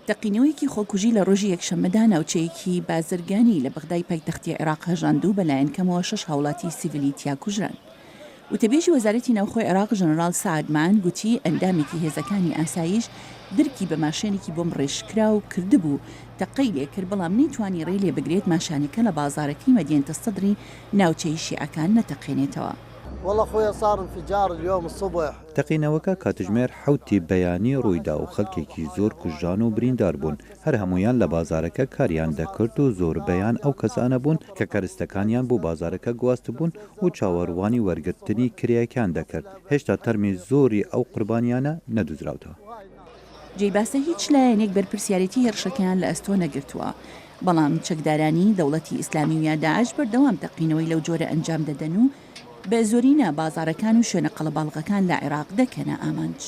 تەقینەوەیەکی خۆکوژی لە ڕۆژی یەکشەممەدا ناوچەیەکی بازرگانی لە بەغدای پایتەختی عێراق هەژاندوو بەلایەن کەمەوە 6 هاوڵاتی سیڤیلی تیا کوژران. وتەبێژی وەزارەتی ناوخۆی عێراق ژەنەڕاڵ سەعادمان گوتی ئەندامێکی هێزەکانی ئاسایش درکی بە ماشێنێکی بۆم ڕێژکرا و کردبوو تەقەی لێکرد، بەڵام نەیتوانی ڕێی لێ بگرێت ماشانەکە لە بازارەکەی مەدینەتە سەدری ناوچەی شیعەکان نەتەقێنێتەوە. والله خويا صار انفجار اليوم الصبح. تەقینەوەکە کاتژمێر حوتی بەیانی ڕوویدا و خەڵکێکی زۆر کوژان و بریندار بوون. هەر هەمویان لە بازارەکە کاریان دەکرد و زۆر بەیان ئەو کەسانە بوون کە کەرستەکانیان بۆ بازارەکە گواست بوون و چاوەڕوانی وەرگرتنی کرایەکان دەکرد. هێشتا تەرمی زۆری ئەو قوربانیانە نەدوزراوتەوە. جێباسە هیچ لایەنێک بەرپرسیارەتی هێرشەکەیان لە ئەستۆ نەگرتووە، بەڵام چەکدارانی دەوڵەتی ئیسلامی و یا داعش بەردەوام تەقینەوەی لەو جۆرە ئەنجام دەدەن و بە زۆرینە بازارەکان و شوێنە قەڵەباڵغەکان لە عێراق دەکەنە ئامانج.